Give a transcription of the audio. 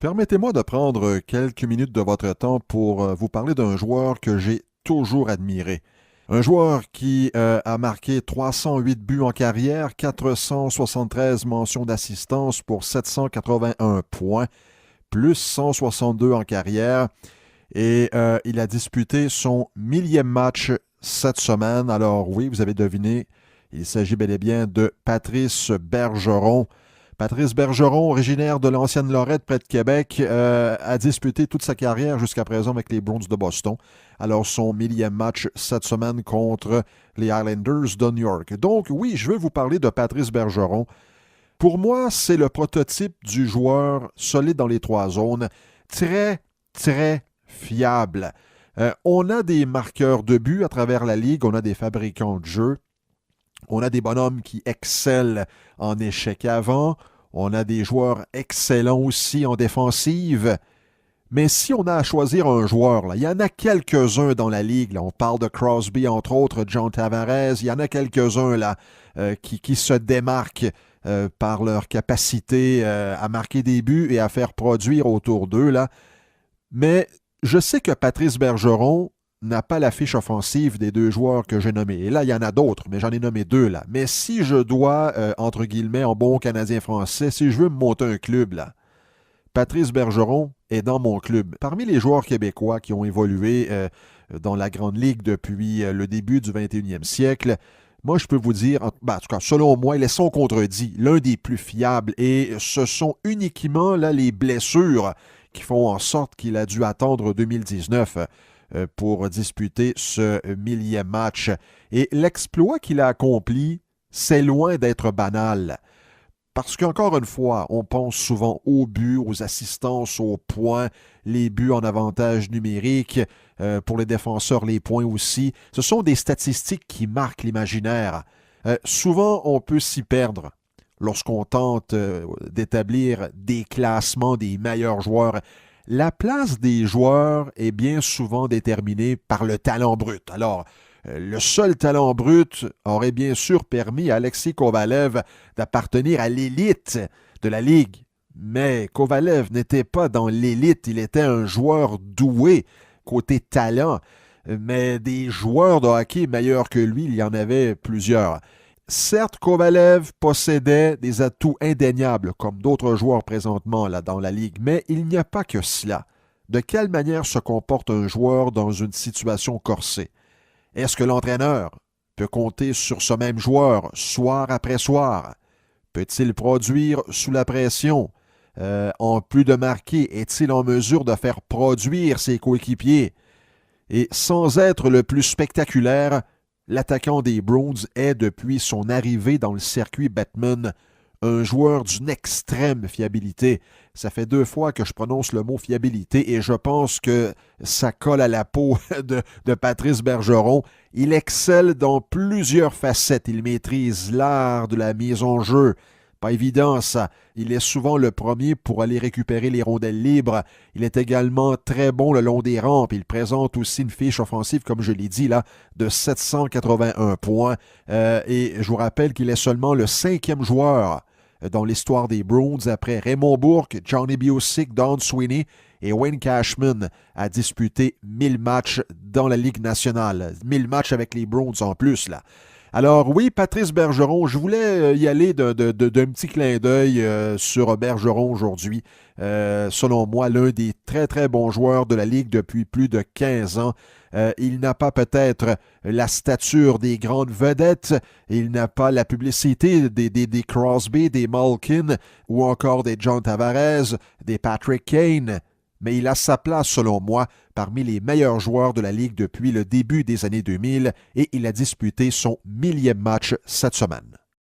Permettez-moi de prendre quelques minutes de votre temps pour vous parler d'un joueur que j'ai toujours admiré. Un joueur qui a marqué 308 buts en carrière, 473 mentions d'assistance pour 781 points, plus 162 en carrière. Et il a disputé son millième match cette semaine. Alors oui, vous avez deviné, il s'agit bel et bien de Patrice Bergeron. Patrice Bergeron, originaire de l'ancienne Lorette près de Québec, a disputé toute sa carrière jusqu'à présent avec les Bruins de Boston. Alors son millième match cette semaine contre les Islanders de New York. Donc oui, je veux vous parler de Patrice Bergeron. Pour moi, c'est le prototype du joueur solide dans les trois zones. Très, très fiable. On a des marqueurs de but à travers la ligue, on a des fabricants de jeux. On a des bonhommes qui excellent en échec avant. On a des joueurs excellents aussi en défensive. Mais si on a à choisir un joueur, là, il y en a quelques-uns dans la ligue. Là, on parle de Crosby, entre autres, John Tavares. Il y en a quelques-uns là, qui se démarquent par leur capacité à marquer des buts et à faire produire autour d'eux. Là. Mais je sais que Patrice Bergeron n'a pas la fiche offensive des deux joueurs que j'ai nommés. Et là, il y en a d'autres, mais j'en ai nommé deux là. Mais si je dois, entre guillemets, en bon Canadien français, si je veux me monter un club, là, Patrice Bergeron est dans mon club. Parmi les joueurs québécois qui ont évolué dans la Grande Ligue depuis le début du 21e siècle, moi, je peux vous dire, en tout cas, selon moi, il est sans contredit l'un des plus fiables. Et ce sont uniquement là, les blessures qui font en sorte qu'il a dû attendre 2019 pour disputer ce millième match. Et l'exploit qu'il a accompli, c'est loin d'être banal. Parce qu'encore une fois, on pense souvent aux buts, aux assistances, aux points, les buts en avantage numérique, pour les défenseurs, les points aussi. Ce sont des statistiques qui marquent l'imaginaire. Souvent, on peut s'y perdre lorsqu'on tente d'établir des classements des meilleurs joueurs. La place des joueurs est bien souvent déterminée par le talent brut. Alors, le seul talent brut aurait bien sûr permis à Alexei Kovalev d'appartenir à l'élite de la Ligue. Mais Kovalev n'était pas dans l'élite, il était un joueur doué côté talent. Mais des joueurs de hockey meilleurs que lui, il y en avait plusieurs. Certes, Kovalev possédait des atouts indéniables, comme d'autres joueurs présentement là, dans la Ligue, mais il n'y a pas que cela. De quelle manière se comporte un joueur dans une situation corsée? Est-ce que l'entraîneur peut compter sur ce même joueur soir après soir? Peut-il produire sous la pression? En plus de marquer, est-il en mesure de faire produire ses coéquipiers? Et sans être le plus spectaculaire, l'attaquant des Bruins est, depuis son arrivée dans le circuit Bettman, un joueur d'une extrême fiabilité. Ça fait 2 fois que je prononce le mot fiabilité et je pense que ça colle à la peau de Patrice Bergeron. Il excelle dans plusieurs facettes. Il maîtrise l'art de la mise en jeu. Pas évident, ça. Il est souvent le premier pour aller récupérer les rondelles libres. Il est également très bon le long des rampes. Il présente aussi une fiche offensive, comme je l'ai dit, là, de 781 points. Et je vous rappelle qu'il est seulement le 5e joueur dans l'histoire des Bruins après Raymond Bourque, Johnny Bucyk, Don Sweeney et Wayne Cashman à disputer 1000 matchs dans la Ligue nationale. 1000 matchs avec les Bruins en plus, là. Alors oui, Patrice Bergeron, je voulais y aller d'un petit clin d'œil sur Bergeron aujourd'hui. Selon moi, l'un des très très bons joueurs de la Ligue depuis plus de 15 ans. Il n'a pas peut-être la stature des grandes vedettes, il n'a pas la publicité des Crosby, des Malkin ou encore des John Tavares, des Patrick Kane. Mais il a sa place, selon moi, parmi les meilleurs joueurs de la Ligue depuis le début des années 2000 et il a disputé son 1000e match cette semaine.